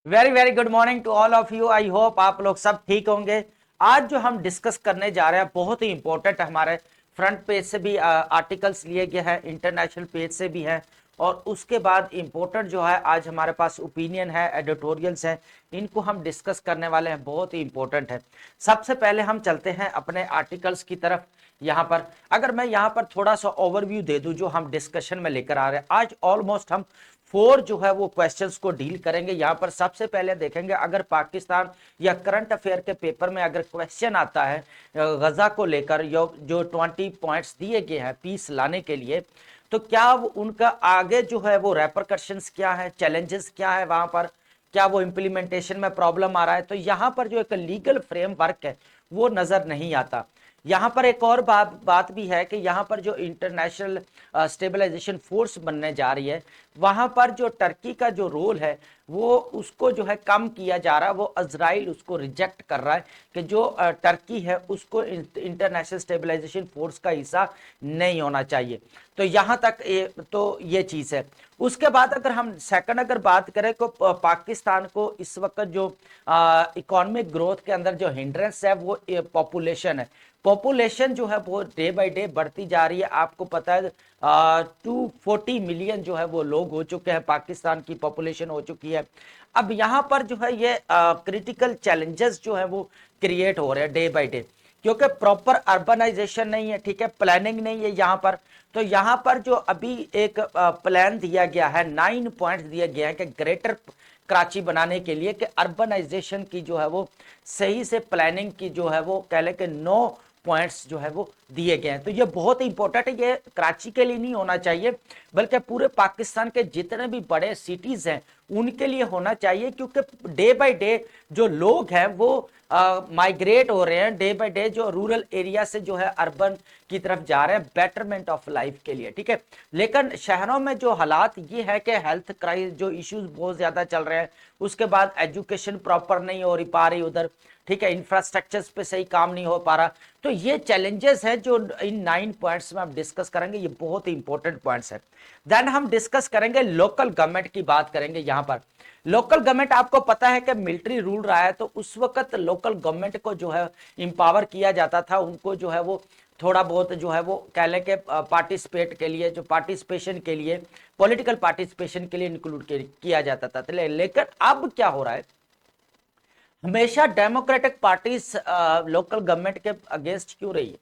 Very very good morning to all of you. I hope आप लोग सब ठीक होंगे। आज जो हम डिस्कस करने जा रहे हैं बहुत ही इंपॉर्टेंट, हमारे फ्रंट पेज से भी आर्टिकल्स लिए गए हैं, इंटरनेशनल पेज से भी हैं, और उसके बाद इंपॉर्टेंट जो है आज हमारे पास ओपिनियन है, एडिटोरियल्स हैं, इनको हम डिस्कस करने वाले हैं, बहुत ही इंपॉर्टेंट है। सबसे पहले हम चलते हैं अपने आर्टिकल्स की तरफ। यहाँ पर अगर मैं यहाँ पर थोड़ा सा ओवरव्यू दे दूं जो हम डिस्कशन में लेकर आ रहे हैं, आज ऑलमोस्ट हम 4 जो है वो क्वेश्चंस को डील करेंगे। यहाँ पर सबसे पहले देखेंगे, अगर पाकिस्तान या करंट अफेयर के पेपर में अगर क्वेश्चन आता है गजा को लेकर, जो 20 पॉइंट्स दिए गए हैं पीस लाने के लिए, तो क्या उनका आगे जो है वो रेपरकशंस क्या है, चैलेंजेस क्या है, वहां पर क्या वो इम्प्लीमेंटेशन में प्रॉब्लम आ रहा है, तो यहाँ पर जो एक लीगल फ्रेमवर्क है वो नजर नहीं आता। यहाँ पर एक और बात भी है कि यहाँ पर जो इंटरनेशनल स्टेबलाइजेशन फोर्स बनने जा रही है, वहां पर जो टर्की का जो रोल है वो उसको जो है कम किया जा रहा है। वो इजराइल उसको रिजेक्ट कर रहा है कि जो टर्की है उसको इंटरनेशनल स्टेबलाइजेशन फोर्स का हिस्सा नहीं होना चाहिए। तो यहाँ तक ये चीज है। उसके बाद अगर हम सेकंड अगर बात करें तो पाकिस्तान को इस वक्त जो इकोनॉमिक ग्रोथ के अंदर जो हिंड्रेंस है वो पॉपुलेशन है। पॉपुलेशन जो है वो डे बाय डे बढ़ती जा रही है। आपको पता है 240 मिलियन जो है वो लोग हो चुके हैं, पाकिस्तान की पॉपुलेशन हो चुकी है। अब यहाँ पर जो है ये क्रिटिकल चैलेंजेस जो है वो क्रिएट हो रहे हैं डे बाय डे, क्योंकि प्रॉपर अर्बनाइजेशन नहीं है, ठीक है, प्लानिंग नहीं है यहाँ पर। तो यहाँ पर जो अभी एक प्लान दिया गया है, 9 पॉइंट दिए गए हैं कि ग्रेटर कराची बनाने के लिए, कि अर्बनाइजेशन की जो है वो सही से प्लानिंग की जो है वो कह ले कि 9 पॉइंट्स जो है वो दिए गए हैं। तो ये बहुत इंपॉर्टेंट है, ये कराची के लिए नहीं होना चाहिए बल्कि पूरे पाकिस्तान के जितने भी बड़े सिटीज हैं उनके लिए होना चाहिए, क्योंकि डे बाय डे जो लोग हैं वो माइग्रेट हो रहे हैं, डे बाय डे जो रूरल एरिया से जो है अर्बन की तरफ जा रहे हैं बेटरमेंट ऑफ लाइफ के लिए, ठीक है। लेकिन शहरों में जो हालात ये है कि हेल्थ क्राइसिस जो इश्यूज बहुत ज्यादा चल रहे हैं, उसके बाद एजुकेशन प्रॉपर नहीं हो पा रही उधर, ठीक है, इंफ्रास्ट्रक्चर्स पे सही काम नहीं हो पा रहा। तो ये चैलेंजेस हैं जो इन 9 पॉइंट्स में हम डिस्कस करेंगे, ये बहुत ही इंपॉर्टेंट पॉइंट्स है। देन हम डिस्कस करेंगे लोकल गवर्नमेंट की बात करेंगे। यहाँ पर लोकल गवर्नमेंट आपको पता है कि मिलिट्री रूल रहा है, तो उस वक्त लोकल गवर्नमेंट को जो है इंपावर किया जाता था, उनको जो है वो थोड़ा बहुत जो है वो कह लें कि पार्टिसिपेट के लिए, जो पार्टिसिपेशन के लिए, पॉलिटिकल पार्टिसिपेशन के लिए इंक्लूड किया जाता था। लेकिन अब क्या हो रहा है, हमेशा डेमोक्रेटिक पार्टीज लोकल गवर्नमेंट के अगेंस्ट क्यों रही है?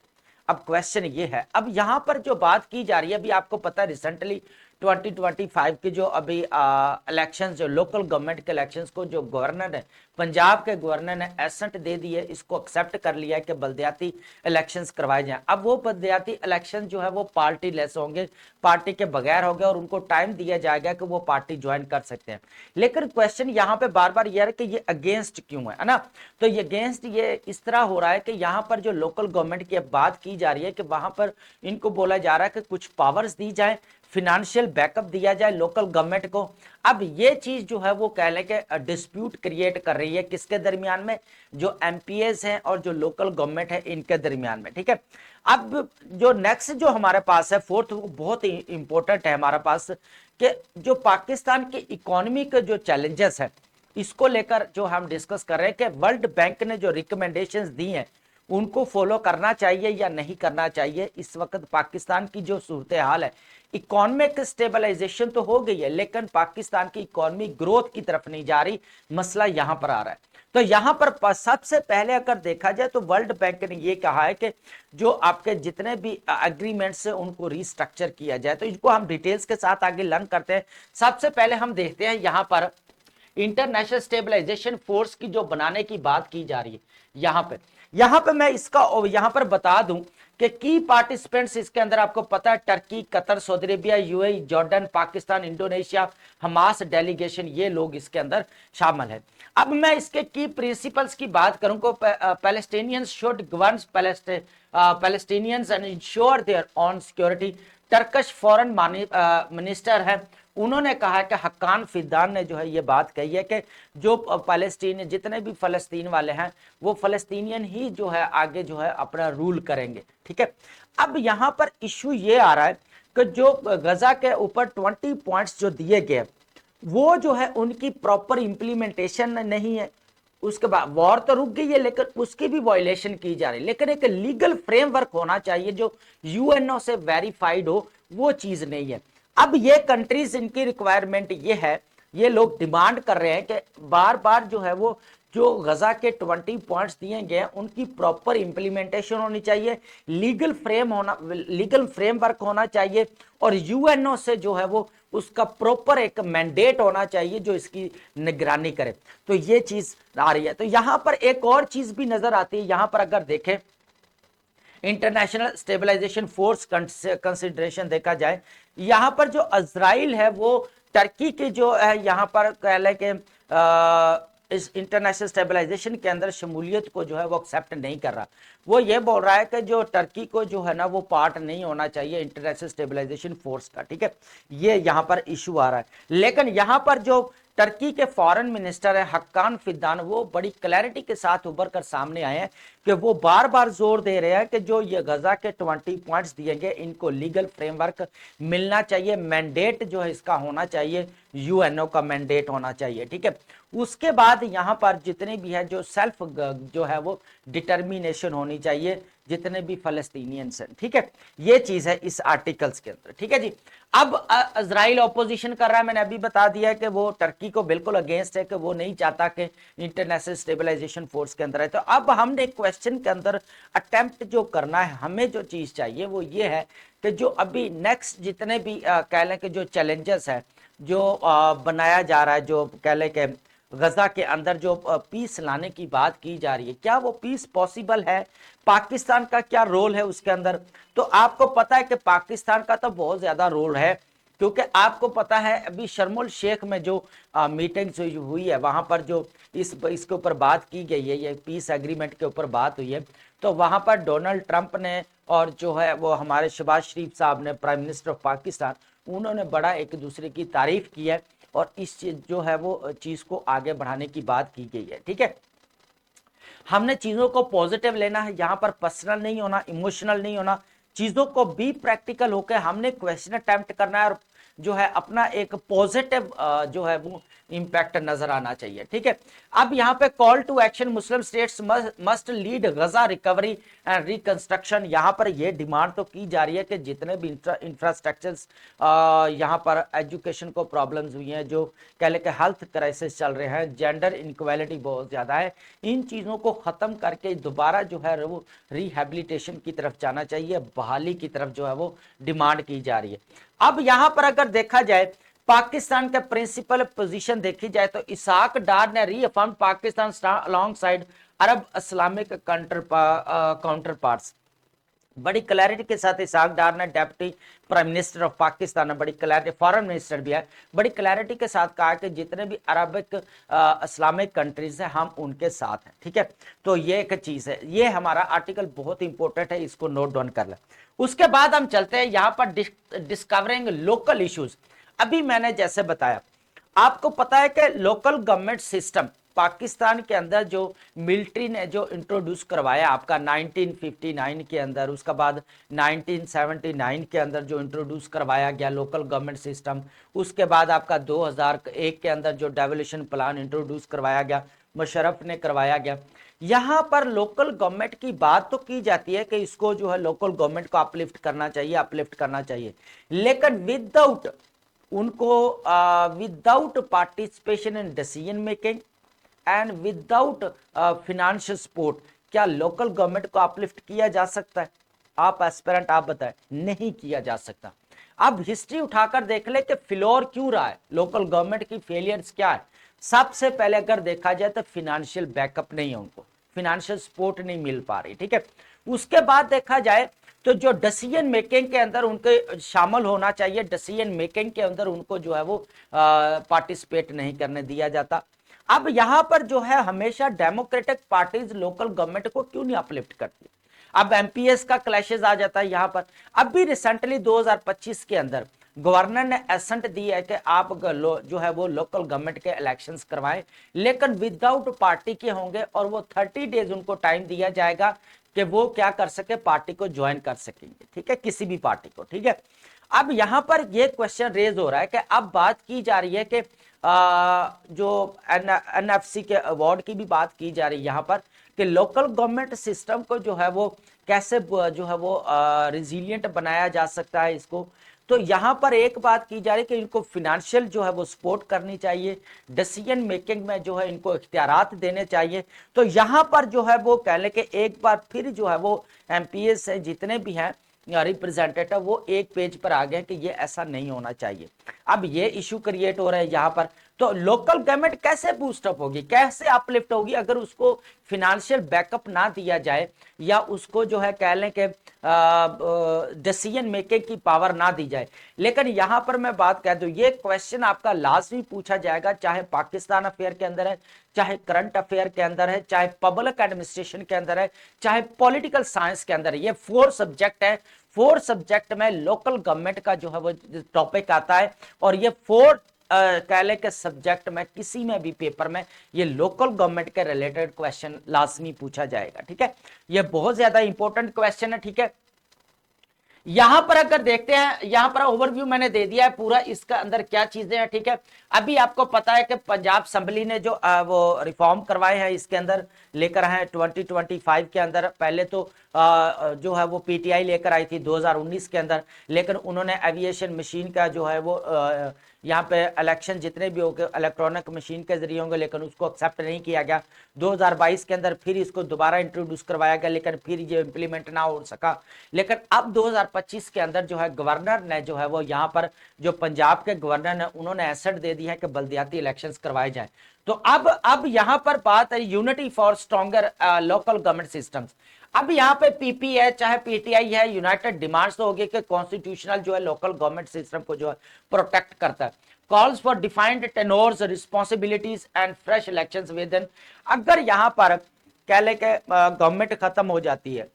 अब क्वेश्चन ये है। अब यहां पर जो बात की जा रही है, अभी आपको पता है रिसेंटली 2025 के जो अभी इलेक्शंस, जो लोकल गवर्नमेंट के इलेक्शंस को जो गवर्नर है, पंजाब के गवर्नर ने एसेंट दे दी है, इसको एक्सेप्ट कर लिया है कि बलदियाती इलेक्शंस करवाए जाएं। अब वो बलदियाती इलेक्शन जो है वो पार्टी लेस होंगे, पार्टी के बगैर होंगे, और उनको टाइम दिया जाएगा कि वो पार्टी ज्वाइन कर सकते हैं। लेकिन क्वेश्चन यहाँ पे बार बार यह है कि ये अगेंस्ट क्यों है ना? तो ये अगेंस्ट ये इस तरह हो रहा है कि यहाँ पर जो लोकल गवर्नमेंट की बात की जा रही है कि वहां पर इनको बोला जा रहा है कि कुछ पावर्स दी जाए, फिनेंशियल बैकअप दिया जाए लोकल गवर्नमेंट को। अब ये चीज जो है वो कह लें कि डिस्प्यूट क्रिएट कर रही है किसके दरमियान में, जो एमपीएस हैं और जो लोकल गवर्नमेंट है इनके दरमियान में, ठीक है। अब जो नेक्स्ट जो हमारे पास है फोर्थ, वो बहुत ही इंपॉर्टेंट है हमारे पास, कि जो पाकिस्तान की इकोनॉमी के जो चैलेंजेस है इसको लेकर जो हम डिस्कस कर रहे हैं कि वर्ल्ड बैंक ने जो रिकमेंडेशंस दी हैं उनको फॉलो करना चाहिए या नहीं करना चाहिए। इस वक्त पाकिस्तान की जो सूरत हाल है, इकोनॉमिक स्टेबलाइजेशन तो हो गई है लेकिन पाकिस्तान की इकोनॉमी ग्रोथ की तरफ नहीं जा रही, मसला यहां पर आ रहा है। तो यहां पर सबसे पहले अगर देखा जाए तो वर्ल्ड बैंक ने यह कहा है कि जो आपके जितने भी एग्रीमेंट्स है उनको रिस्ट्रक्चर किया जाए। तो इनको हम डिटेल्स के साथ आगे लर्न करते हैं। सबसे पहले हम देखते हैं यहां पर इंटरनेशनल स्टेबलाइजेशन फोर्स की जो बनाने की बात की जा रही है। यहां पे मैं इसका यहां पर बता दूं कि की पार्टिसिपेंट्स इसके अंदर आपको पता है, Turkey, Qatar, Saudi Arabia, UAE, Jordan, Pakistan, Indonesia, Hamas delegation, ये लोग इसके अंदर शामिल है। अब मैं इसके की प्रिंसिपल्स की बात करूं को Palestinians should govern Palestinians and ensure there on security. Turkish foreign minister है, उन्होंने कहा कि हक्कान फिदान ने जो है ये बात कही है कि जो पैलेस्टीन, जितने भी फलस्तीन वाले हैं वो फलस्तीनियन ही जो है आगे जो है अपना रूल करेंगे, ठीक है। अब यहां पर इश्यू ये आ रहा है कि जो गजा के ऊपर 20 पॉइंट्स जो दिए गए वो जो है उनकी प्रॉपर इंप्लीमेंटेशन नहीं है। उसके बाद वॉर तो रुक गई है लेकिन उसकी भी वायलेशन की जा रही है। लेकिन एक लीगल फ्रेमवर्क होना चाहिए जो यूएनओ से वेरीफाइड हो, वो चीज नहीं है। अब ये कंट्रीज, इनकी रिक्वायरमेंट ये है, ये लोग डिमांड कर रहे हैं कि बार बार जो है वो जो गजा के 20 पॉइंट्स दिए गए हैं उनकी प्रॉपर इंप्लीमेंटेशन होनी चाहिए, लीगल फ्रेमवर्क होना चाहिए, और यूएनओ से जो है वो उसका प्रॉपर एक मैंडेट होना चाहिए जो इसकी निगरानी करे। तो ये चीज आ रही है। तो यहां पर एक और चीज भी नजर आती है, यहां पर अगर देखें इंटरनेशनल स्टेबलाइजेशन फोर्स कंसिडरेशन देखा जाए, यहां पर जो इजराइल है वो टर्की की जो है यहां पर कह लें कि इस इंटरनेशनल स्टेबलाइजेशन के अंदर शमूलियत को जो है वो एक्सेप्ट नहीं कर रहा। वो ये बोल रहा है कि जो टर्की को जो है ना वो पार्ट नहीं होना चाहिए इंटरनेशनल स्टेबलाइजेशन फोर्स का। ठीक है, ये यहां पर इशू आ रहा है। लेकिन यहां पर जो टर्की के फॉरेन मिनिस्टर है हक्कान फिदान, वो बड़ी क्लैरिटी के साथ उभर कर सामने आए हैं कि वो बार बार जोर दे रहे हैं कि जो ये गजा के 20 पॉइंट्स दिए गए इनको लीगल फ्रेमवर्क मिलना चाहिए, मैंडेट जो है इसका होना चाहिए, यूएनओ का मैंडेट होना चाहिए। ठीक है, उसके बाद यहां पर जितने भी है जो सेल्फ जो है वो डिटर्मिनेशन होनी चाहिए जितने भी फलस्तीनियंस हैं। ठीक है, ये चीज है इस आर्टिकल्स के अंदर। ठीक है जी, अब इजराइल ऑपोजिशन कर रहा है, मैंने अभी बता दिया है कि वो टर्की को बिल्कुल अगेंस्ट है, कि वो नहीं चाहता कि इंटरनेशनल स्टेबलाइजेशन फोर्स के अंदर है। तो अब हमने क्वेश्चन के अंदर अटेम्प्ट जो करना है, हमें जो चीज चाहिए वो ये है कि जो अभी नेक्स्ट जितने भी कह लें कि जो चैलेंजेस है जो बनाया जा रहा है, जो कह लें कि गजा के अंदर जो पीस लाने की बात की जा रही है, क्या वो पीस पॉसिबल है, पाकिस्तान का क्या रोल है उसके अंदर। तो आपको पता है कि पाकिस्तान का तो बहुत ज्यादा रोल है, क्योंकि आपको पता है अभी शर्मुल शेख में जो मीटिंग्स हुई है वहां पर जो इसके ऊपर बात की गई है, ये पीस एग्रीमेंट के ऊपर बात हुई है, तो वहां पर डोनाल्ड ट्रंप ने और जो है वो हमारे शहबाज शरीफ साहब ने, प्राइम मिनिस्टर ऑफ पाकिस्तान, उन्होंने बड़ा एक दूसरे की तारीफ की है और इस चीज जो है वो चीज को आगे बढ़ाने की बात की गई है। ठीक है, हमने चीजों को पॉजिटिव लेना है, यहां पर पर्सनल नहीं होना, इमोशनल नहीं होना, चीजों को भी प्रैक्टिकल होकर हमने क्वेश्चन अटेम्प्ट करना है और जो है अपना एक पॉजिटिव जो है वो इंपैक्ट नजर आना चाहिए। ठीक है, अब यहाँ पे call to action, Muslim states must lead Gaza recovery and reconstruction, यहाँ पर ये डिमांड तो की जा रही है कि जितने भी इंफ्रास्ट्रक्चर्स यहाँ पर एजुकेशन को प्रॉब्लम्स हुई हैं, जो कह ले के हेल्थ क्राइसिस चल रहे हैं, जेंडर इनक्वालिटी बहुत ज्यादा है, इन चीजों को खत्म करके दोबारा जो है वो रिहेबिलिटेशन की तरफ जाना चाहिए, बहाली की तरफ जो है वो डिमांड की जा रही है। अब यहां पर अगर देखा जाए पाकिस्तान का प्रिंसिपल पोजीशन देखी जाए तो इसाक डार ने रीअफर्म पाकिस्तान अलॉन्ग साइड अरब इस्लामिक काउंटर पार्ट्स, बड़ी क्लैरिटी के साथ इसाक डार ने, deputy prime minister of Pakistan ने बड़ी क्लैरिटी, फॉरेन मिनिस्टर भी है, बड़ी क्लैरिटी के साथ कहा कि जितने भी अरबिक इस्लामिक कंट्रीज हैं हम उनके साथ हैं। ठीक है, तो ये एक चीज है, ये हमारा आर्टिकल बहुत इंपॉर्टेंट है, इसको नोट डाउन कर लें। उसके बाद हम चलते हैं यहां पर डिस्कवरिंग लोकल इश्यूज। अभी मैंने जैसे बताया, आपको पता है कि लोकल गवर्नमेंट सिस्टम पाकिस्तान के अंदर जो मिलिट्री ने जो इंट्रोड्यूस करवाया आपका 1959 के अंदर, उसके बाद 1979 के अंदर जो इंट्रोड्यूस करवाया गया लोकल गवर्नमेंट सिस्टम, उसके बाद आपका 2001 के अंदर जो डेवोल्यूशन प्लान इंट्रोड्यूस करवाया गया, मुशर्रफ ने करवाया गया। यहां पर लोकल गवर्नमेंट की बात तो की जाती है कि इसको जो है लोकल गवर्नमेंट को अपलिफ्ट करना चाहिए, अपलिफ्ट करना चाहिए, लेकिन विदाउट उनको without participation in decision making and without financial support, क्या लोकल गवर्नमेंट को अपलिफ्ट किया जा सकता है? आप एस्पिरेंट आप बताएं, नहीं किया जा सकता। अब हिस्ट्री उठाकर देख ले कि फ्लोर क्यों रहा है, लोकल गवर्नमेंट की फेलियर्स क्या है। सबसे पहले अगर देखा जाए तो फिनेंशियल बैकअप नहीं है, उनको फिनेंशियल सपोर्ट नहीं मिल पा रही। ठीक है, उसके बाद देखा जाए तो जो डिसीजन मेकिंग के अंदर उनके शामिल होना चाहिए, डिसीजन मेकिंग के अंदर उनको जो है वो पार्टिसिपेट नहीं करने दिया जाता। अब यहां पर जो है हमेशा डेमोक्रेटिक पार्टीज लोकल गवर्नमेंट को क्यों नहीं अपलिफ्ट करती, अब एमपीएस का क्लैशेस आ जाता है यहां पर। अब भी रिसेंटली 2025 के अंदर गवर्नर ने एसेंट दी है कि आप जो है वो लोकल गवर्नमेंट के इलेक्शंस करवाएं, लेकिन विदाउट पार्टी के होंगे और वो 30 डेज उनको टाइम दिया जाएगा कि वो क्या कर सके, पार्टी को ज्वाइन कर सकेंगे। ठीक है, किसी भी पार्टी को। ठीक है, अब यहां पर ये क्वेश्चन रेज हो रहा है कि अब बात की जा रही है कि जो एनएफसी के अवार्ड की भी बात की जा रही है यहाँ पर कि लोकल गवर्नमेंट सिस्टम को जो है वो कैसे जो है वो रिजिलियंट बनाया जा सकता है इसको। तो यहाँ पर एक बात की जा रही है कि इनको फिनेंशियल जो है वो सपोर्ट करनी चाहिए, डिसीजन मेकिंग में जो है इनको इख्तियारात देने चाहिए। तो यहाँ पर जो है वो कह लें कि एक बार फिर जो है वो एमपीएस है जितने भी हैं रिप्रेजेंटेटिव वो एक पेज पर आ गए कि ये ऐसा नहीं होना चाहिए। अब ये इशू क्रिएट हो रहा है यहाँ पर। तो लोकल गवर्नमेंट कैसे बूस्टअप होगी, कैसे अपलिफ्ट होगी अगर उसको फिनेंशियल बैकअप ना दिया जाए या उसको जो है कह लें कि डिसीजन मेकिंग की पावर ना दी जाए। लेकिन यहां पर मैं बात कह दूं, ये क्वेश्चन आपका लाजमी पूछा जाएगा, चाहे पाकिस्तान अफेयर के अंदर है, चाहे करंट अफेयर के अंदर है, चाहे पब्लिक एडमिनिस्ट्रेशन के अंदर है, चाहे पॉलिटिकल साइंस के अंदर है। ये 4 सब्जेक्ट है, 4 सब्जेक्ट में लोकल गवर्नमेंट का जो है वो टॉपिक आता है। और ये 4 कह लें कि सब्जेक्ट में किसी में भी पेपर में ये लोकल गवर्नमेंट के रिलेटेड क्वेश्चन लाजमी पूछा जाएगा। ठीक है, ये बहुत ज्यादा इंपॉर्टेंट क्वेश्चन है। ठीक है, यहां पर अगर देखते हैं, यहां पर ओवरव्यू मैंने दे दिया है पूरा, इसका अंदर क्या चीजें हैं। ठीक है, अभी आपको पता है कि पंजाब असेंबली ने जो वो रिफॉर्म करवाए हैं इसके अंदर लेकर आए 2025 के अंदर। पहले तो जो है वो पीटीआई लेकर आई थी 2019 के अंदर, लेकिन उन्होंने एविएशन मशीन का जो है वो यहाँ पे इलेक्शन जितने भी होंगे इलेक्ट्रॉनिक मशीन के जरिए होंगे, लेकिन उसको एक्सेप्ट नहीं किया गया। 2022 के अंदर फिर इसको दोबारा इंट्रोड्यूस करवाया गया, लेकिन फिर ये इंप्लीमेंट ना हो सका। लेकिन अब 2025 के अंदर जो है गवर्नर ने जो है वो यहाँ पर जो पंजाब के गवर्नर ने उन्होंने एसेट दे दी है कि बल्दियाती इलेक्शंस करवाए जाएं। तो अब यहाँ पर बात है unity for stronger local government systems. अब यहाँ पे पीपी है चाहे पीटीआई है, यूनाइटेड डिमांड्स तो होगी कि कॉन्स्टिट्यूशनल जो है लोकल गवर्नमेंट सिस्टम को जो है प्रोटेक्ट करता है। Calls for defined tenures responsibilities and fresh elections within. अगर यहाँ पर कह ले के गवर्नमेंट खत्म हो जाती है,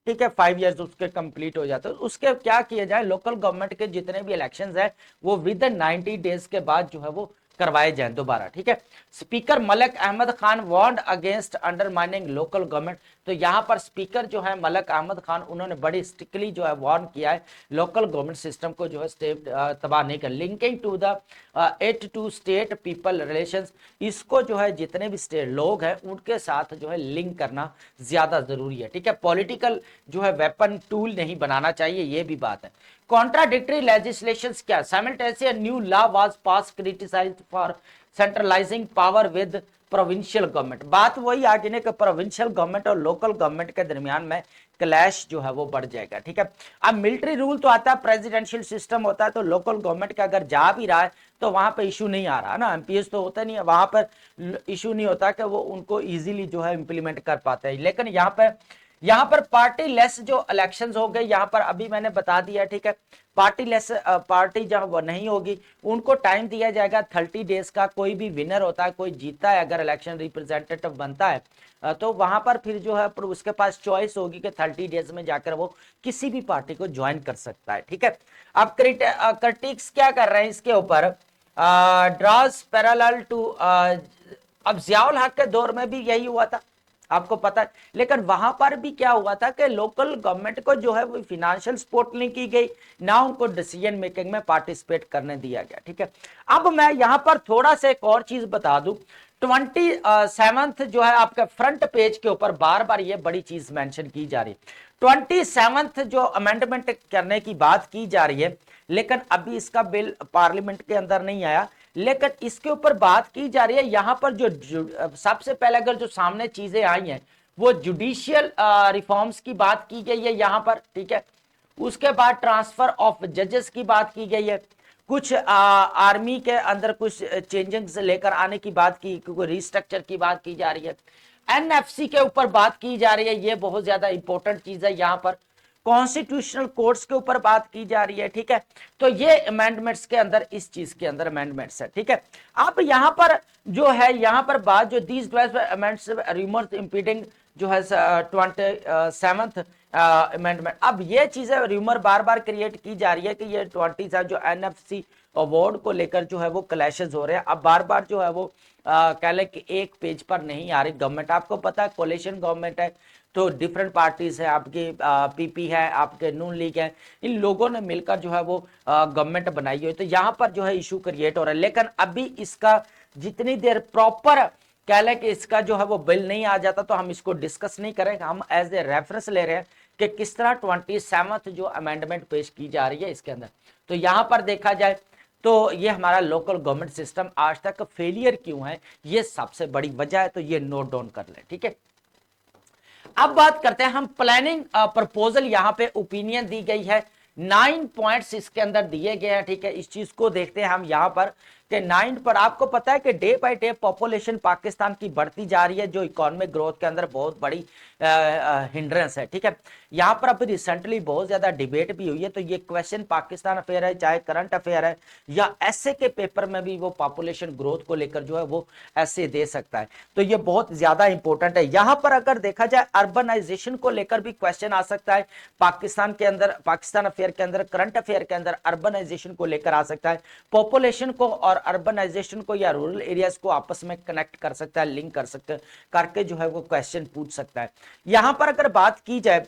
ठीक है, 5 इयर्स उसके कंप्लीट हो जाते हैं, उसके क्या किया जाए, लोकल गवर्नमेंट के जितने भी इलेक्शंस है वो विद इन 90 डेज के बाद जो है वो करवाए जाएं दोबारा। ठीक है, speaker Malik Ahmad Khan warned against undermining local government. तो यहाँ पर स्पीकर जो है मलक अहमद खान उन्होंने बड़ी स्ट्रिक्टली जो है वार्न किया है लोकल गवर्नमेंट सिस्टम को जो है स्टेट तबाह नहीं कर। Linking to the 82 state people relations, इसको जो है जितने भी स्टेट लोग हैं उनके साथ जो है लिंक करना ज्यादा जरूरी है। ठीक है, पॉलिटिकल जो है वेपन टूल नहीं बनाना चाहिए, ये भी बात है। कॉन्ट्राडिक्टरी लेजिस्लेशंस क्या, simultaneously new law was pass criticised for centralising power with provincial government. बात वही आ गई ना कि प्रोविंशियल गवर्नमेंट और लोकल गवर्नमेंट के दरमियान में क्लैश जो है वो बढ़ जाएगा। ठीक है, अब मिलिट्री रूल तो आता है, प्रेसिडेंशियल सिस्टम होता है, तो लोकल गवर्नमेंट का अगर जा भी रहा है तो वहां पे इशू नहीं आ रहा ना, एमपीएस तो होता नहीं है, वहां पर इशू नहीं होता कि वो उनको इजीली जो है इंप्लीमेंट कर पाते हैं। लेकिन यहाँ पर पार्टी लेस जो इलेक्शंस हो गए, यहाँ पर अभी मैंने बता दिया। ठीक है, पार्टी लेस पार्टी जब वो नहीं होगी उनको टाइम दिया जाएगा 30 डेज का। कोई भी विनर होता है, कोई जीतता है, अगर इलेक्शन रिप्रेजेंटेटिव बनता है तो वहां पर फिर जो है उसके पास चॉइस होगी कि 30 डेज में जाकर वो किसी भी पार्टी को ज्वाइन कर सकता है। ठीक है, अब क्रिटिक्स क्या कर रहे हैं इसके ऊपर, ड्रॉज पैरेलल टू, अब जियाउल हक के दौर में भी यही हुआ था, आपको पता है। लेकिन वहां पर भी क्या हुआ था कि लोकल गवर्नमेंट को जो है वो फाइनेंशियल सपोर्ट नहीं की गई, ना उनको डिसीजन मेकिंग में पार्टिसिपेट करने दिया गया। ठीक है, अब मैं यहां पर थोड़ा सा एक और चीज बता दूं, 27th जो है आपके फ्रंट पेज के ऊपर बार बार ये बड़ी चीज मेंशन की जा रही है। 27th जो अमेंडमेंट करने की बात की जा रही है, लेकिन अभी इसका बिल पार्लियामेंट के अंदर नहीं आया, लेकिन इसके ऊपर बात की जा रही है। यहां पर जो सबसे पहले अगर जो सामने चीजें आई हैं वो जुडिशियल रिफॉर्म्स की बात की गई है यहां पर। ठीक है, उसके बाद ट्रांसफर ऑफ जजेस की बात की गई है, कुछ आर्मी के अंदर कुछ चेंजेस लेकर आने की बात की, क्योंकि रिस्ट्रक्चर की बात की जा रही है, एनएफसी के ऊपर बात की जा रही है, ये बहुत ज्यादा इंपॉर्टेंट चीज है। यहां पर कॉन्स्टिट्यूशनल कोर्ट्स के ऊपर बात की जा रही है। ठीक है, तो ये अमेंडमेंट्स के अंदर इस चीज के अंदर अमेंडमेंट्स है। ठीक है, अब यहां पर जो है यहां पर बात जो दीज अमेंडमेंट्स रूमर्स इंपीडिंग जो है 27th अमेंडमेंट, अब ये चीजें रूमर बार बार क्रिएट की जा रही है कि ये 27 जो एनएफसी अवार्ड को लेकर जो है वो क्लैशेस हो रहे हैं। अब बार बार जो है वो कह लें कि एक पेज पर नहीं आ रही गवर्नमेंट, आपको पता है कोलिशन गवर्नमेंट है, तो डिफरेंट पार्टीज है, आपकी पीपी है, आपके नून लीग है, इन लोगों ने मिलकर जो है वो गवर्नमेंट बनाई हुई, तो यहाँ पर जो है इशू क्रिएट हो रहा है। लेकिन अभी इसका जितनी देर प्रॉपर कह लें कि इसका जो है वो बिल नहीं आ जाता तो हम इसको डिस्कस नहीं करेंगे, हम एज ए रेफरेंस ले रहे हैं कि किस तरह 27th जो अमेंडमेंट पेश की जा रही है इसके अंदर। तो यहां पर देखा जाए तो ये हमारा लोकल गवर्नमेंट सिस्टम आज तक फेलियर क्यों है, ये सबसे बड़ी वजह है, तो ये नोट डाउन कर ले, ठीक है। अब बात करते हैं हम प्लानिंग प्रपोजल, यहां पे ओपिनियन दी गई है, 9 पॉइंट्स इसके अंदर दिए गए हैं, ठीक है। इस चीज को देखते हैं हम यहां पर कि 9 पर आपको पता है कि day by day population Pakistan की बढ़ती जा रही है, जो इकोनॉमिक ग्रोथ के अंदर बहुत बड़ी हिंड्रेंस है, ठीक है। यहां पर अभी रिसेंटली बहुत ज्यादा डिबेट भी हुई है, तो ये क्वेश्चन पाकिस्तान अफेयर है, चाहे करंट अफेयर है या ऐसे के पेपर में भी वो पॉपुलेशन ग्रोथ को लेकर जो है वो ऐसे दे सकता है, तो ये बहुत ज्यादा इंपॉर्टेंट है। यहां पर अगर देखा जाए अर्बनाइजेशन को लेकर भी क्वेश्चन आ सकता है पाकिस्तान के अंदर, पाकिस्तान अफेयर के अंदर, करंट अफेयर के अंदर अर्बनाइजेशन को लेकर आ सकता है, पॉपुलेशन को और अर्बनाइजेशन को या रूरल एरियाज को आपस में कनेक्ट कर सकता है, लिंक कर सकते हैं, करके जो है वो क्वेश्चन पूछ सकता है। यहां पर अगर बात की जाए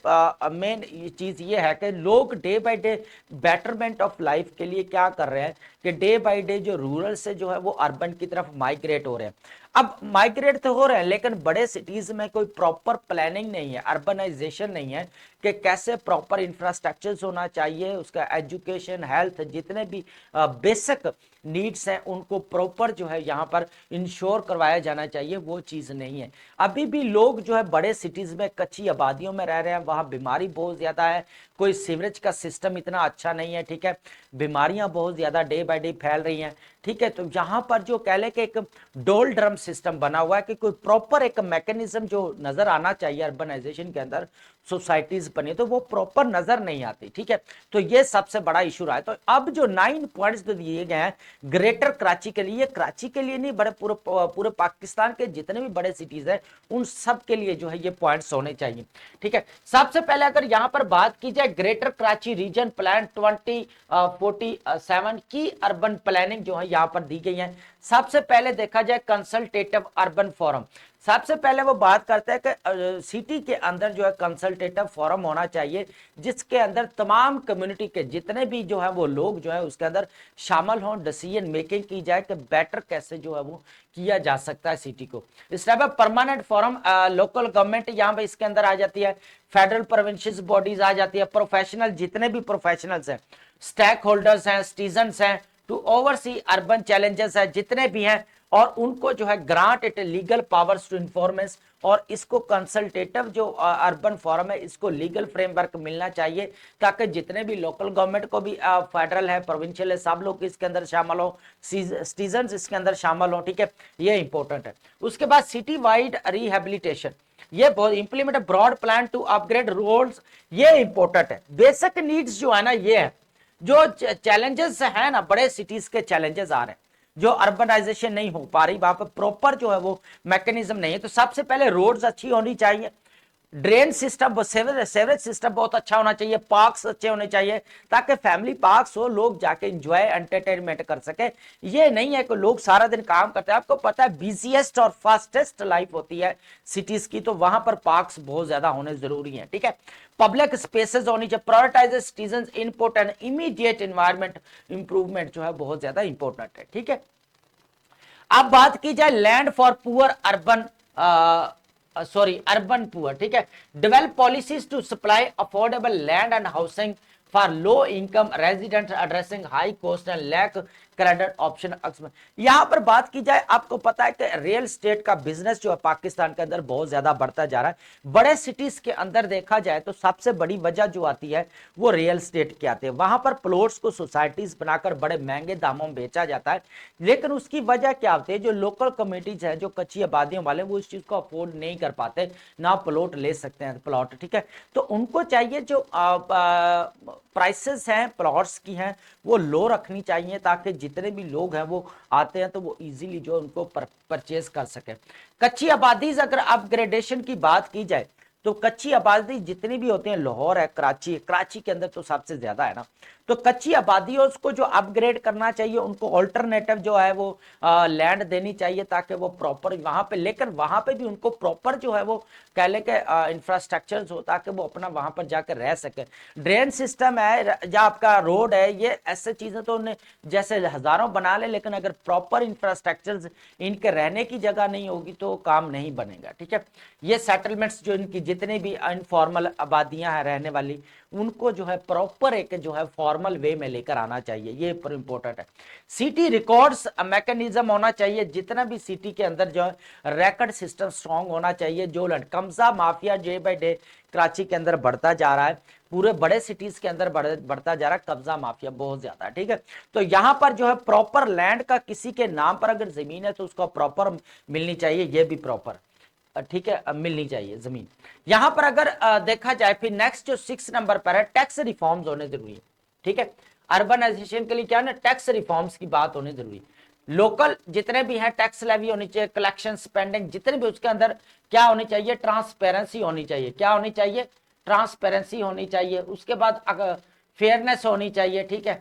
मेन चीज ये है कि लोग day by day betterment of life के लिए क्या कर रहे हैं कि डे बाय डे जो रूरल से जो है वो अर्बन की तरफ माइग्रेट हो रहे हैं। अब माइग्रेट तो हो रहे हैं, लेकिन बड़े सिटीज में कोई प्रॉपर प्लानिंग नहीं है, अर्बनाइजेशन नहीं है कि कैसे प्रॉपर इंफ्रास्ट्रक्चर होना चाहिए, उसका एजुकेशन, हेल्थ, जितने भी बेसिक नीड्स हैं उनको प्रॉपर जो है यहाँ पर इंश्योर करवाया जाना चाहिए, वो चीज नहीं है। अभी भी लोग जो है बड़े सिटीज में कच्ची आबादियों में रह रहे हैं, वहां बीमारी बहुत ज्यादा है, कोई सीवरेज का सिस्टम इतना अच्छा नहीं है, ठीक है, बीमारियां बहुत ज्यादा डे बाय डे फैल रही हैं, ठीक है। तो यहां पर जो कह ले कि एक डोल ड्रम सिस्टम बना हुआ है कि कोई प्रॉपर एक मैकेनिज्म जो नजर आना चाहिए अर्बनाइजेशन के अंदर, सोसाइटीज बनी तो वो प्रॉपर नजर नहीं आती, ठीक है। तो ये सबसे बड़ा इशू रहा है। तो अब जो 9 पॉइंट्स जो दिए गए हैं ग्रेटर कराची के लिए, कराची के लिए नहीं, बड़े पूरे पाकिस्तान के जितने भी बड़े सिटीज हैं उन सब के लिए जो है ये पॉइंट्स होने चाहिए, ठीक है। सबसे पहले अगर यहां पर बात की जाए ग्रेटर कराची रीजन प्लान 2047 की अर्बन प्लानिंग जो है यहां पर दी गई है। सबसे पहले देखा जाए कंसल्टेटिव अर्बन फोरम, सबसे पहले वो बात करते हैं कि सिटी के अंदर जो है कंसल्टेटिव फोरम होना चाहिए, जिसके अंदर तमाम कम्युनिटी के जितने भी जो है वो लोग जो है उसके अंदर शामिल हों, डिसीजन मेकिंग की जाए कि बेटर कैसे जो है वो किया जा सकता है सिटी को। इस type of permanent forum, local government यहाँ पे इसके अंदर आ जाती है, फेडरल प्रोविंशियल बॉडीज आ जाती है, प्रोफेशनल जितने भी प्रोफेशनल्स हैं, स्टेक होल्डर्स हैं, सिटीजन्स हैं, टू ओवरसी अर्बन चैलेंजेस है जितने भी हैं, और उनको जो है grant it legal powers to enforcements, और इसको कंसल्टेटिव जो अर्बन फोरम है इसको लीगल फ्रेमवर्क मिलना चाहिए, ताकि जितने भी लोकल गवर्नमेंट को भी फेडरल है, प्रोविंशियल है, सब लोग इसके अंदर शामिल हो, सिटीजन्स इसके अंदर शामिल हो, ठीक है, ये इंपॉर्टेंट है। उसके बाद सिटी वाइड रिहेबिलिटेशन, ये बहुत implement broad plan to upgrade roads, ये इंपॉर्टेंट है। बेसिक नीड्स जो है ना, ये है जो चैलेंजेस है ना, बड़े सिटीज के चैलेंजेस आ रहे हैं, जो अर्बनाइजेशन नहीं हो पा रही, वहां पर प्रॉपर जो है वो मैकेनिज्म नहीं है। तो सबसे पहले रोड्स अच्छी होनी चाहिए, ड्रेन सिस्टम, सेवरेज सिस्टम बहुत अच्छा होना चाहिए, पार्क्स अच्छे होने चाहिए, ताकि फैमिली पार्क्स हो, लोग जाके एंजॉय एंटरटेनमेंट कर सके। ये नहीं है कि लोग सारा दिन काम करते हैं, आपको पता है बिजीएस्ट और फास्टेस्ट लाइफ होती है सिटीज की, तो वहां पर पार्क्स बहुत ज्यादा होने जरूरी है, ठीक है। पब्लिक स्पेसेस होनी चाहिए, prioritise citizen input and immediate environment improvement जो है बहुत ज्यादा इंपॉर्टेंट है, ठीक है। अब बात की जाए land for poor urban urban poor, ठीक है, develop policies to supply affordable land and housing for low income resident addressing high cost and lack credit option. यहां पर बात की जाए, आपको पता है कि रियल स्टेट का बिजनेस जो है पाकिस्तान के अंदर बहुत ज्यादा बढ़ता जा रहा है। बड़े सिटीज के अंदर देखा जाए तो सबसे बड़ी वजह जो आती है वो रियल स्टेट की आती है, वहां पर प्लॉट्स को सोसाइटीज बनाकर बड़े महंगे दामों में बेचा जाता है, लेकिन उसकी वजह क्या होती है, जो लोकल कम्युनिटीज है, जो कच्ची आबादियों वाले, वो इस चीज को अफोर्ड नहीं कर पाते, ना प्लॉट ले सकते हैं प्लॉट, ठीक है। तो उनको चाहिए जो प्राइसेस हैं प्लॉट्स की हैं वो लो रखनी चाहिए, ताकि जितने भी लोग हैं वो आते हैं तो वो इजीली जो उनको परचेज कर सके। कच्ची आबादी अगर अपग्रेडेशन की बात की जाए तो कच्ची आबादी जितनी भी होती है, लाहौर है, कराची है, कराची के अंदर तो सबसे ज्यादा है ना, तो कच्ची आबादी है उसको जो अपग्रेड करना चाहिए, उनको ऑल्टरनेटिव जो है वो लैंड देनी चाहिए ताकि वो प्रॉपर वहां पे, लेकर वहां पे भी उनको प्रॉपर जो है वो कह ले के इंफ्रास्ट्रक्चर हो ताकि वो अपना वहां पर जाकर रह सके। ड्रेन सिस्टम है या आपका रोड है, ये ऐसे चीजें तो उन्हें जैसे हजारों बना ले, लेकिन अगर प्रॉपर इंफ्रास्ट्रक्चर इनके रहने की जगह नहीं होगी तो काम नहीं बनेगा। ठीक है, ये सेटलमेंट्स जो इनकी जितने भी इनफॉर्मल आबादियां हैं रहने वाली, उनको जो है प्रॉपर एक जो है फॉर्मल वे में लेकर आना चाहिए, ये पर इंपॉर्टेंट है। सिटी रिकॉर्ड्स मैकेनिज्म होना चाहिए, जितना भी सिटी के अंदर जो है रिकॉर्ड सिस्टम स्ट्रांग होना चाहिए। जो कब्जा mafia day by day Karachi के अंदर बढ़ता जा रहा है, पूरे बड़े सिटीज के अंदर बढ़ता जा रहा है कब्जा माफिया बहुत ज्यादा है। ठीक है, तो यहां पर जो है प्रॉपर लैंड का किसी के नाम पर अगर जमीन है तो उसको प्रॉपर मिलनी चाहिए, ये भी प्रॉपर ठीक है मिलनी चाहिए जमीन। यहां पर अगर देखा जाए फिर नेक्स्ट जो 6 नंबर पर है, टैक्स रिफॉर्म्स होने जरूरी है। ठीक है, अर्बनाइजेशन के लिए क्या है ना, टैक्स रिफॉर्म्स की बात होनी जरूरी है। लोकल जितने भी हैं टैक्स लेवी होनी चाहिए, कलेक्शन स्पेंडिंग जितने भी, उसके अंदर क्या होनी चाहिए, ट्रांसपेरेंसी होनी चाहिए। क्या होनी चाहिए, ट्रांसपेरेंसी होनी चाहिए। उसके बाद फेयरनेस होनी चाहिए। ठीक है,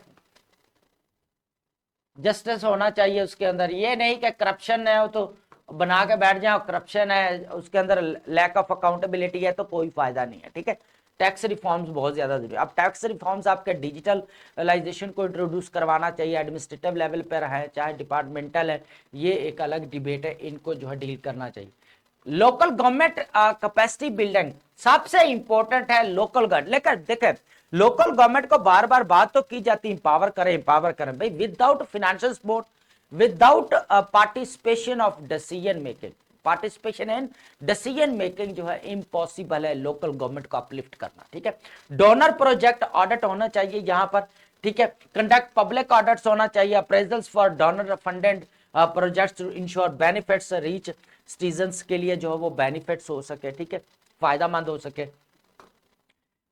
जस्टिस होना चाहिए उसके अंदर, ये नहीं कि करप्शन है तो बना के बैठ जाओ, करप्शन है उसके अंदर लैक ऑफ अकाउंटेबिलिटी है तो कोई फायदा नहीं है। ठीक है, टैक्स रिफॉर्म्स बहुत ज्यादा जरूरी है। अब टैक्स रिफॉर्म्स आपके डिजिटलाइजेशन को इंट्रोड्यूस करवाना चाहिए, एडमिनिस्ट्रेटिव लेवल पर है चाहे डिपार्टमेंटल है, ये एक अलग डिबेट है, इनको जो है डील करना चाहिए। लोकल गवर्नमेंट कैपेसिटी बिल्डिंग सबसे इंपॉर्टेंट है। लोकल गवर्नमेंट लेकर देखें, लोकल गवर्नमेंट को बार बार बात तो की जाती है इंपावर करें भाई, without financial support, without participation of decision making, participation in decision making जो है इम्पॉसिबल है लोकल गवर्नमेंट को अपलिफ्ट करना। ठीक है, डोनर प्रोजेक्ट ऑडिट होना चाहिए यहां पर। ठीक है, कंडक्ट पब्लिक ऑडिट्स होना चाहिए, appraisals for donor funded projects to ensure benefits reach citizens के लिए जो है वो बेनिफिट्स हो सके। ठीक है, फायदामंद हो सके।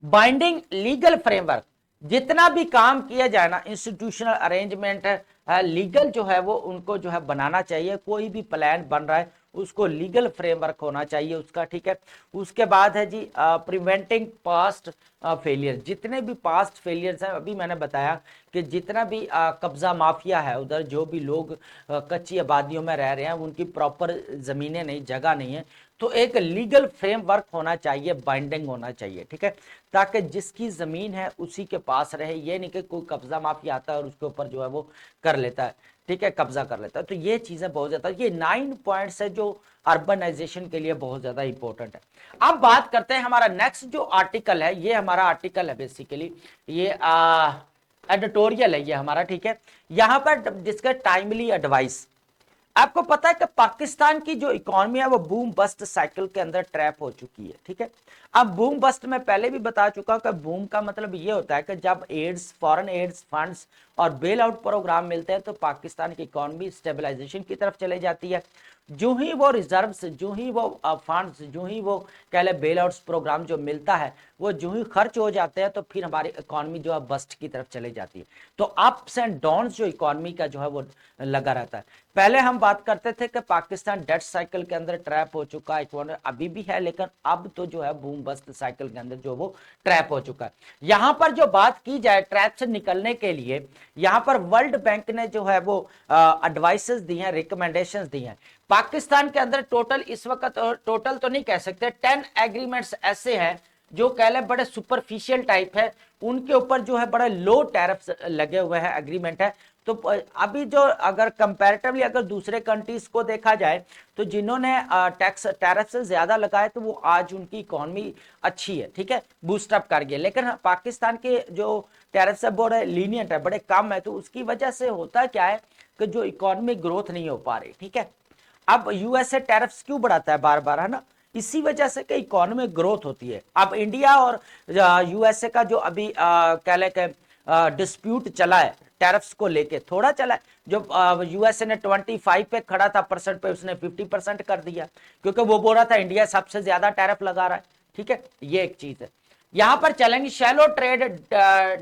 बाइंडिंग लीगल फ्रेमवर्क, जितना भी काम किया जाए ना, इंस्टीट्यूशनल अरेंजमेंट है, लीगल जो है वो उनको जो है बनाना चाहिए। कोई भी प्लान बन रहा है उसको लीगल फ्रेमवर्क होना चाहिए उसका। ठीक है, उसके बाद है जी प्रिवेंटिंग पास्ट फेलियर, जितने भी पास्ट फेलियर्स हैं, अभी मैंने बताया कि जितना भी कब्जा माफिया है उधर, जो भी लोग कच्ची आबादियों में रह रहे हैं, उनकी प्रॉपर जमीनें नहीं, जगह नहीं है, तो एक लीगल फ्रेमवर्क होना चाहिए, बाइंडिंग होना चाहिए। ठीक है, ताकि जिसकी जमीन है उसी के पास रहे, ये नहीं कि कोई कब्जा माफिया आता है और उसके ऊपर जो है वो कर लेता है। ठीक है, कब्जा कर लेता है। तो ये चीजें बहुत ज्यादा, ये 9 पॉइंट्स है जो अर्बनाइजेशन के लिए बहुत ज्यादा इंपॉर्टेंट है। अब बात करते हैं हमारा नेक्स्ट जो आर्टिकल है, ये हमारा आर्टिकल है बेसिकली, ये एडिटोरियल है ये हमारा। ठीक है, यहां पर जिसका टाइमली एडवाइस, आपको पता है कि पाकिस्तान की जो इकोनॉमी है वो बूम बस्ट साइकिल के अंदर ट्रैप हो चुकी है। ठीक है, अब बूम बस्ट में पहले भी बता चुका हूं कि बूम का मतलब ये होता है कि जब एड्स, फॉरेन एड्स फंड्स और बेल आउट प्रोग्राम मिलते हैं तो पाकिस्तान की इकोनॉमी स्टेबलाइजेशन की तरफ चले जाती है। जो ही वो रिजर्व्स, जो ही वो फंड्स, जो ही वो कह ले बेल आउट्स प्रोग्राम जो मिलता है, वो जो ही खर्च हो जाते हैं तो फिर हमारी इकोनॉमी जो है बस्ट की तरफ चली जाती है। तो अप्स एंड डाउन्स जो इकोनॉमी का जो है वो लगा रहता है। पहले हम बात करते थे कि पाकिस्तान डेट साइकिल के अंदर ट्रैप हो चुका है, इकोनॉमी अभी भी है, लेकिन अब तो जो है बूम बस्ट साइकिल के अंदर जो वो ट्रैप हो चुका है। यहां पर जो बात की जाए ट्रैप से निकलने के लिए, यहां पर वर्ल्ड बैंक ने जो है वो एडवाइसेस दी हैं, रिकमेंडेशंस दी हैं। पाकिस्तान के अंदर टोटल इस वक्त, टोटल तो नहीं कह सकते, 10 एग्रीमेंट्स ऐसे हैं जो कह ले बड़े सुपरफिशियल टाइप है, उनके ऊपर जो है बड़े लो टैरिफ्स लगे हुए हैं, एग्रीमेंट है। तो अभी जो अगर कंपैरेटिवली अगर दूसरे कंट्रीज को देखा जाए तो जिन्होंने टैक्स टैरिफ से ज्यादा लगाए तो वो आज उनकी इकोनॉमी अच्छी है। ठीक है, बूस्ट अप कर गया, लेकिन पाकिस्तान के जो टैरिफ है बड़े लीनियंट है, बड़े कम है। तो उसकी वजह से होता क्या है कि जो इकोनॉमिक ग्रोथ नहीं हो पा रही। ठीक है, अब यूएसए टैरिफ्स क्यों बढ़ाता है बार बार, है ना, इसी वजह से कि इकोनॉमिक ग्रोथ होती है। अब इंडिया और यूएसए का जो अभी कह ले के डिस्प्यूट चला है टैरिफ्स को लेके, थोड़ा चला है, जो यूएसए ने 25 पे खड़ा था परसेंट पे, उसने 50% कर दिया, क्योंकि वो बोल रहा था इंडिया सबसे ज्यादा टैरिफ लगा रहा है। ठीक है, ये एक चीज है। यहां पर चलेंगे शैलो ट्रेड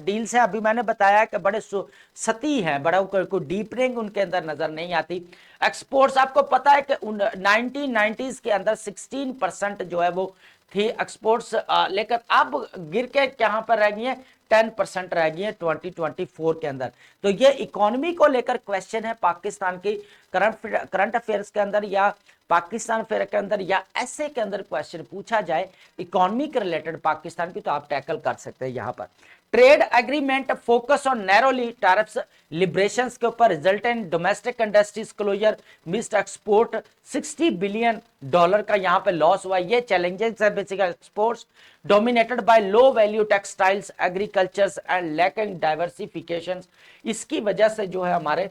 डील्स है, अभी मैंने बताया कि बड़े सती हैं, बड़ा कोई डीपनिंग उनके अंदर नजर नहीं आती। एक्सपोर्ट्स, आपको पता है कि 1990s के अंदर 16% जो है वो थी एक्सपोर्ट्स, लेकिन अब गिर के यहाँ पर रह गई है 10% रह गई है 2024 के अंदर। तो ये इकोनॉमी को लेकर क्वेश्चन है पाकिस्तान की करंट अफेयर्स के अंदर या पाकिस्तान फेयर के अंदर या ऐसे के अंदर क्वेश्चन पूछा जाए इकोनॉमी के रिलेटेड पाकिस्तान की, तो आप टैकल कर सकते हैं यहां पर। Trade agreement focus on narrowly tariffs liberations के ऊपर, result in domestic industries closure, missed export, $60 billion का यहां पे लॉस हुआ। ये चैलेंजेस है basically exports dominated by low value textiles agricultures and lacking diversification. इसकी वजह से जो है हमारे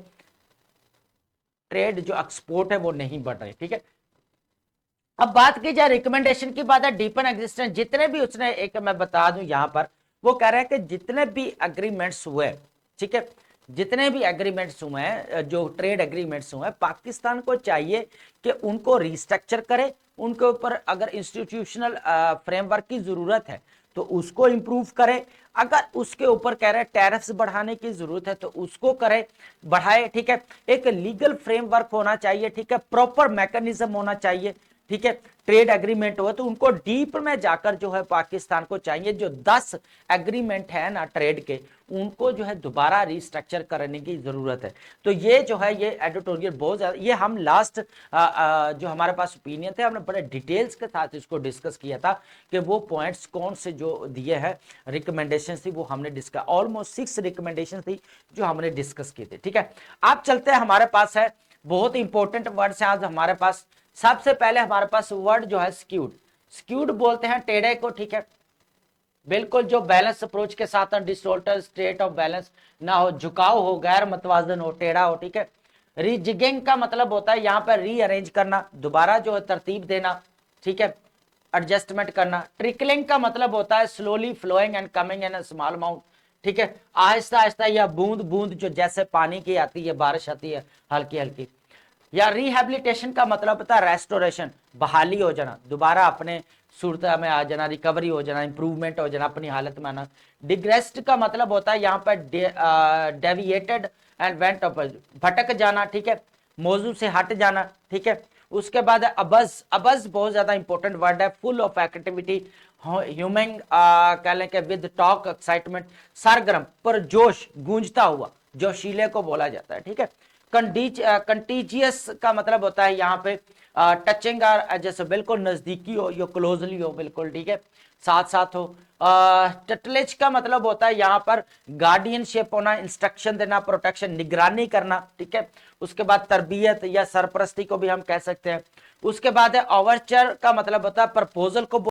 ट्रेड जो एक्सपोर्ट है वो नहीं बढ़ रहे। ठीक है, अब बात की जाए रिकमेंडेशन की, बात है डीपन एग्जिस्टेंस। जितने भी उसने, एक मैं बता दूं यहां पर, वो कह रहे हैं कि जितने भी एग्रीमेंट्स हुए, ठीक है, जितने भी एग्रीमेंट्स हुए हैं, जो ट्रेड एग्रीमेंट्स हुए हैं, पाकिस्तान को चाहिए कि उनको रिस्ट्रक्चर करे, उनके ऊपर अगर इंस्टीट्यूशनल फ्रेमवर्क की जरूरत है तो उसको इंप्रूव करे, अगर उसके ऊपर कह रहे हैं टैरिफ्स बढ़ाने की जरूरत है तो उसको करे, बढ़ाए। ठीक है, एक लीगल फ्रेमवर्क होना चाहिए, ठीक है, प्रॉपर मैकेनिज्म होना चाहिए। ठीक है, ट्रेड एग्रीमेंट हो तो उनको डीप में जाकर जो है पाकिस्तान को चाहिए, जो 10 एग्रीमेंट है ना ट्रेड के, उनको जो है दोबारा रिस्ट्रक्चर करने की जरूरत है। तो ये जो है ये एडिटोरियल बहुत ज्यादा, ये हम लास्ट जो हमारे पास ओपिनियन थे, हमने बड़े डिटेल्स के साथ इसको डिस्कस किया था कि वो पॉइंट्स कौन से जो दिए हैं रिकमेंडेशन थी, वो हमने डिस्कस, ऑलमोस्ट 6 रिकमेंडेशन थी जो हमने डिस्कस की थी। ठीक है, आप चलते हैं, हमारे पास है बहुत इंपॉर्टेंट वर्ड्स हैं आज हमारे पास। सबसे पहले हमारे पास वर्ड जो है स्क्यूड, स्क्यूड बोलते हैं टेढ़े को। ठीक है, बिल्कुल जो बैलेंस अप्रोच के साथ डिसऑर्डर स्टेट ऑफ बैलेंस ना हो, झुकाव हो, गैर मतवाजन हो, टेढ़ा हो। ठीक है, रीजिगिंग का मतलब होता है यहाँ पर रीअरेंज करना, दोबारा जो है तरतीब देना। ठीक है, एडजस्टमेंट करना। ट्रिकलिंग का मतलब होता है slowly flowing and coming in small amount. ठीक है, आहिस्ता आहिस्ता या बूंद बूंद जो जैसे पानी की आती है, बारिश आती है हल्की हल्की। या रिहेबिलिटेशन का मतलब होता है रेस्टोरेशन, बहाली हो जाना, दोबारा अपने सूरत में आ जाना, रिकवरी हो जाना, इंप्रूवमेंट हो जाना, अपनी हालत में आना। डिग्रेस्ट का मतलब होता है यहाँ पर डेविएटेड एंड वेंट अपोजिट, भटक जाना। ठीक है, मौजू से हट जाना। ठीक है, उसके बाद अबज, अबज बहुत ज्यादा इंपॉर्टेंट वर्ड है, फुल ऑफ एक्टिविटी, ह्यूमन कह लें कि विद टॉक एक्साइटमेंट, सरगर्म पर जोश, गूंजता हुआ, जोशीले को बोला जाता है। ठीक है, कंटीजियस का मतलब होता है यहाँ पे टचिंग, जैसे बिल्कुल नजदीकी हो, यो क्लोजली हो, बिल्कुल। ठीक है, साथ साथ हो। टटलेज का मतलब होता है यहाँ पर गार्डियनशिप होना, इंस्ट्रक्शन देना, प्रोटेक्शन, निगरानी करना। ठीक है, उसके बाद तरबियत या सरपरस्ती को भी हम कह सकते हैं। उसके बाद है ओवरचर का मतलब होता है प्रपोजल को